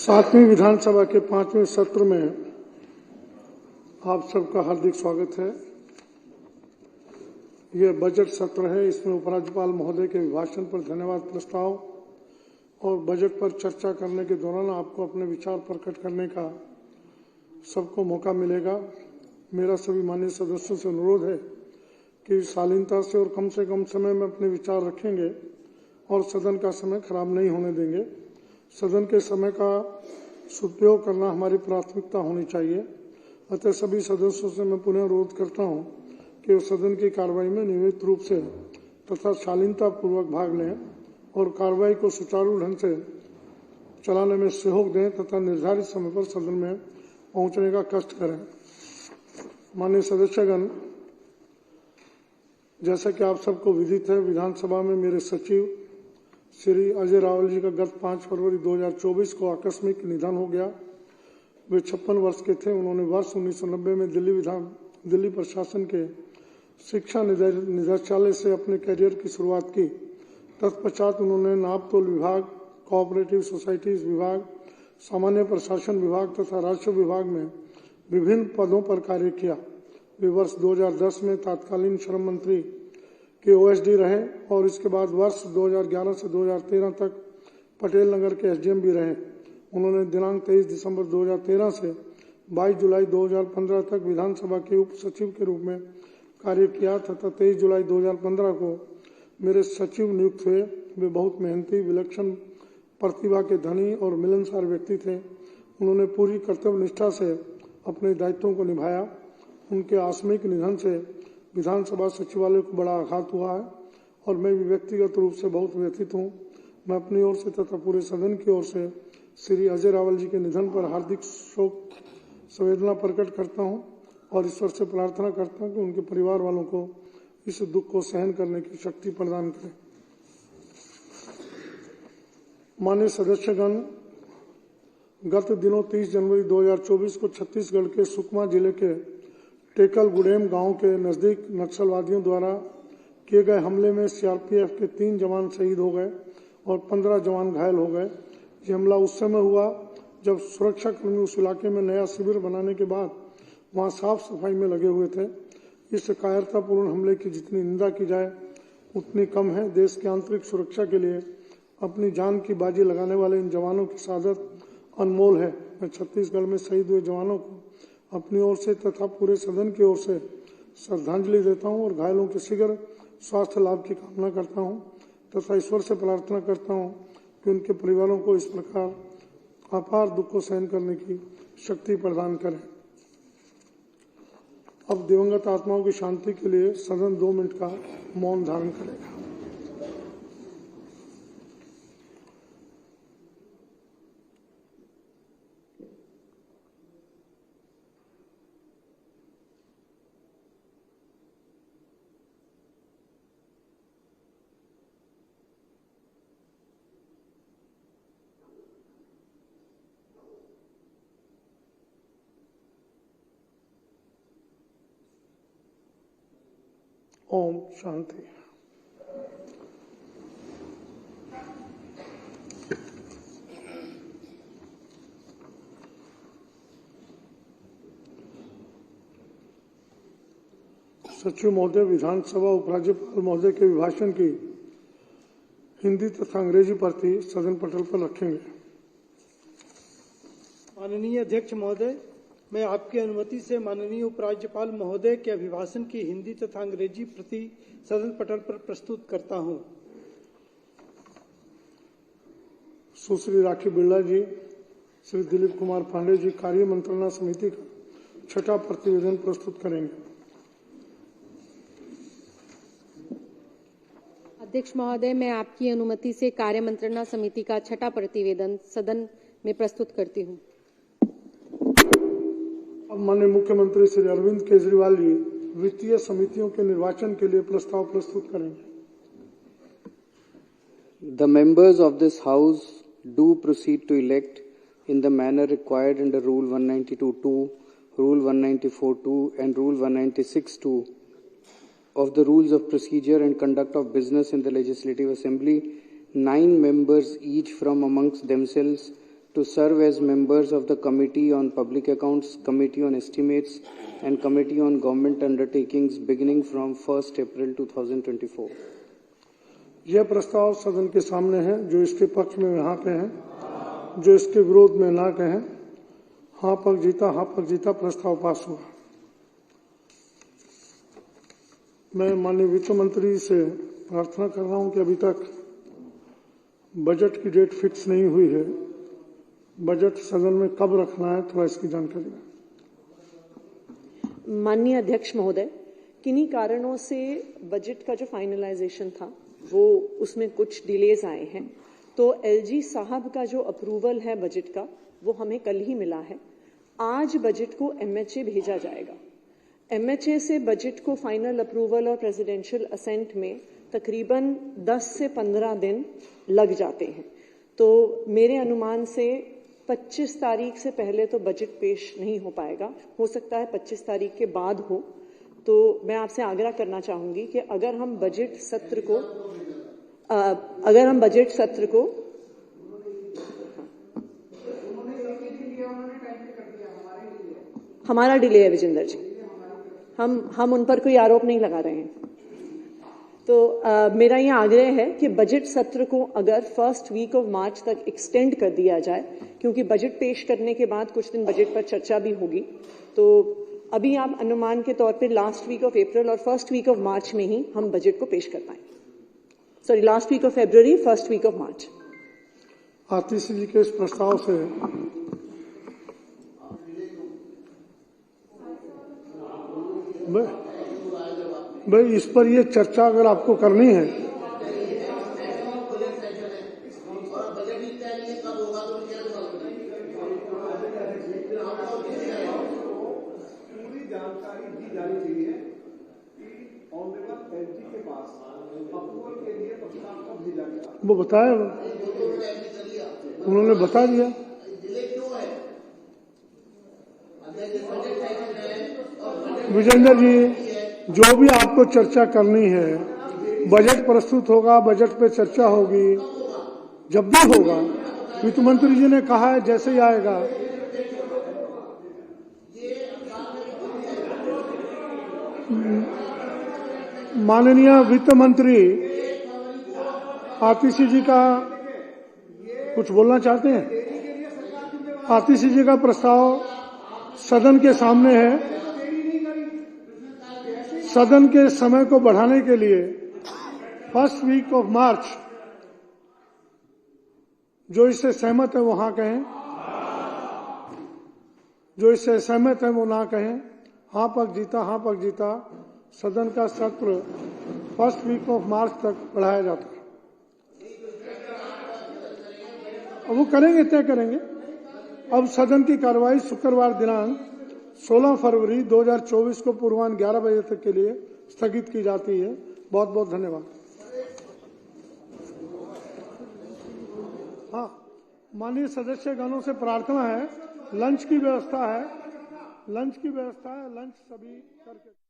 सातवीं विधानसभा के 5वें सत्र में आप सबका हार्दिक स्वागत है। यह बजट सत्र है। इसमें उपराज्यपाल महोदय के अभिभाषण पर धन्यवाद प्रस्ताव और बजट पर चर्चा करने के दौरान आपको अपने विचार प्रकट करने का सबको मौका मिलेगा। मेरा सभी माननीय सदस्यों से अनुरोध है कि शालीनता से कम समय में अपने विचार रखेंगे और सदन का समय खराब नहीं होने देंगे। सदन के समय का सदुपयोग करना हमारी प्राथमिकता होनी चाहिए। अतः सभी सदस्यों से मैं पुनः अनुरोध करता हूं कि वो सदन की कार्रवाई में नियमित रूप से तथा शालीनता पूर्वक भाग लें और कार्रवाई को सुचारू ढंग से चलाने में सहयोग दें तथा निर्धारित समय पर सदन में पहुंचने का कष्ट करें। माननीय सदस्यगण, जैसा कि आप सबको विदित है, विधानसभा में मेरे सचिव श्री अजय रावल जी का गत 5 फरवरी 2024 को आकस्मिक निधन हो गया। वे 56 वर्ष के थे। उन्होंने वर्ष 1990 में दिल्ली प्रशासन के शिक्षा निदेशालय से अपने करियर की शुरुआत की। तत्पश्चात उन्होंने नापतोल विभाग, कोऑपरेटिव सोसाइटीज विभाग, सामान्य प्रशासन विभाग तथा राजस्व विभाग में विभिन्न पदों पर कार्य किया। वे वर्ष 2010 में तत्कालीन श्रम मंत्री के ओएसडी रहे और इसके बाद वर्ष 2011 से 2013 तक पटेल नगर के एसडीएम भी रहे। उन्होंने दिनांक 23 दिसंबर 2013 से 22 जुलाई 2015 तक विधानसभा के उप सचिव के रूप में कार्य किया तथा 23 जुलाई 2015 को मेरे सचिव नियुक्त हुए। वे बहुत मेहनती, विलक्षण प्रतिभा के धनी और मिलनसार व्यक्ति थे। उन्होंने पूरी कर्तव्य निष्ठा से अपने दायित्वों को निभाया। उनके आकस्मिक निधन से विधानसभा सचिवालय को बड़ा आघात हुआ है और मैं भी व्यक्तिगत रूप से बहुत व्यथित हूं। मैं अपनी ओर से तथा पूरे सदन की ओर से श्री अजय रावल जी के निधन पर हार्दिक शोक संवेदना प्रकट करता हूं और ईश्वर से प्रार्थना करता हूं कि उनके परिवार वालों को इस दुख को सहन करने की शक्ति प्रदान करें। माननीय सदस्यगण, गत दिनों 30 जनवरी 2024 को छत्तीसगढ़ के सुकमा जिले के टेकल गुडेम गांव के नजदीक नक्सलवादियों द्वारा किए गए हमले में सीआरपीएफ के 3 जवान शहीद हो गए और 15 जवान घायल हो गए। ये हमला उस समय हुआ जब सुरक्षाकर्मी उस इलाके में नया शिविर बनाने के बाद वहां साफ सफाई में लगे हुए थे। इस कायरतापूर्ण हमले की जितनी निंदा की जाए उतनी कम है। देश की आंतरिक सुरक्षा के लिए अपनी जान की बाजी लगाने वाले इन जवानों की शहादत अनमोल है। मैं छत्तीसगढ़ में शहीद हुए जवानों को अपनी ओर से तथा पूरे सदन की ओर से श्रद्धांजलि देता हूं और घायलों के शीघ्र स्वास्थ्य लाभ की कामना करता हूं तथा ईश्वर से प्रार्थना करता हूं कि उनके परिवारों को इस प्रकार अपार दुख को सहन करने की शक्ति प्रदान करें। अब दिवंगत आत्माओं की शांति के लिए सदन 2 मिनट का मौन धारण करेगा। ओम शांति। सचिव महोदय विधानसभा उपराज्यपाल महोदय के अभिभाषण की हिंदी तथा अंग्रेजी प्रति सदन पटल पर रखेंगे। माननीय अध्यक्ष महोदय, मैं आपकी अनुमति से माननीय उपराज्यपाल महोदय के अभिभाषण की हिंदी तथा अंग्रेजी प्रति सदन पटल पर प्रस्तुत करता हूं। सुश्री राखी बिरला जी, श्री दिलीप कुमार पांडे जी कार्य मंत्रणा समिति का 6ठा प्रतिवेदन प्रस्तुत करेंगे। अध्यक्ष महोदय, मैं आपकी अनुमति से कार्य मंत्रणा समिति का 6ठा प्रतिवेदन सदन में प्रस्तुत करती हूं। अब माननीय मुख्यमंत्री श्री अरविंद केजरीवाल जी वित्तीय समितियों के निर्वाचन के लिए प्रस्ताव प्रस्तुत करेंगे। The members of this House do proceed to elect in the manner required under Rule 192(2), Rule 194(2) and Rule 196(2) of the Rules of Procedure and Conduct of Business in the Legislative Assembly, 9 members each from amongst themselves to serve as members of the Committee on Public Accounts, Committee on Estimates, and Committee on Government Undertakings beginning from 1st April 2024. यह प्रस्ताव सदन के सामने है। जो इसके पक्ष में हाँ कहें, जो इसके विरोध में ना कहें। हाँ पक्ष जीता, प्रस्ताव पास हुआ। मैं माननीय वित्त मंत्री से प्रार्थना कर रहा हूं कि अभी तक बजट की डेट फिक्स नहीं हुई है। बजट सदन में कब रखना है, थोड़ा इसकी जानकारी दें। माननीय अध्यक्ष महोदय, किन्हीं कारणों से बजट का जो फाइनलाइजेशन था वो उसमें कुछ डिलेज आए हैं, तो एलजी साहब का जो अप्रूवल है बजट का वो हमें कल ही मिला है। आज बजट को एमएचए भेजा जाएगा। एमएचए से बजट को फाइनल अप्रूवल और प्रेसिडेंशियल असेंट में तकरीबन 10 से 15 दिन लग जाते हैं। तो मेरे अनुमान से 25 तारीख से पहले तो बजट पेश नहीं हो पाएगा। हो सकता है 25 तारीख के बाद हो। तो मैं आपसे आग्रह करना चाहूंगी कि अगर हम बजट सत्र को हमारा डिले है विजेंद्र जी, हम उन पर कोई आरोप नहीं लगा रहे हैं। तो मेरा ये आग्रह है कि बजट सत्र को अगर फर्स्ट वीक ऑफ मार्च तक एक्सटेंड कर दिया जाए, क्योंकि बजट पेश करने के बाद कुछ दिन बजट पर चर्चा भी होगी। तो अभी आप अनुमान के तौर पे लास्ट वीक ऑफ अप्रैल और फर्स्ट वीक ऑफ मार्च में ही हम बजट को पेश कर पाएंगे। Sorry, last week of February, first week of March. Atishi ji के इस प्रस्ताव से भाई इस पर ये चर्चा अगर आपको करनी है जानकारी दी जानी चाहिए कि ऑनरेबल एलजी के पास अप्रूवल के लिए प्रस्ताव कब भेजा गया। वो बताया, उन्होंने बता दिया। विजेंद्र जी, जो भी आपको चर्चा करनी है, बजट प्रस्तुत होगा, बजट पे चर्चा होगी, जब भी होगा। वित्त मंत्री जी ने कहा है जैसे ही आएगा। माननीय वित्त मंत्री आतिशी जी का कुछ बोलना चाहते हैं? आतिशी जी का प्रस्ताव सदन के सामने है। सदन के समय को बढ़ाने के लिए फर्स्ट वीक ऑफ मार्च, जो इससे सहमत है वो हाँ कहें, जो इससे सहमत है वो ना कहें। हाँ पक्ष जीता। सदन का सत्र फर्स्ट वीक ऑफ मार्च तक बढ़ाया जाता है। अब वो तय करेंगे। अब सदन की कार्रवाई शुक्रवार दिनांक 16 फरवरी 2024 को पूर्वाह्न 11 बजे तक के लिए स्थगित की जाती है। बहुत बहुत धन्यवाद। हाँ, माननीय सदस्यगणों से प्रार्थना है, लंच की व्यवस्था है, लंच सभी करके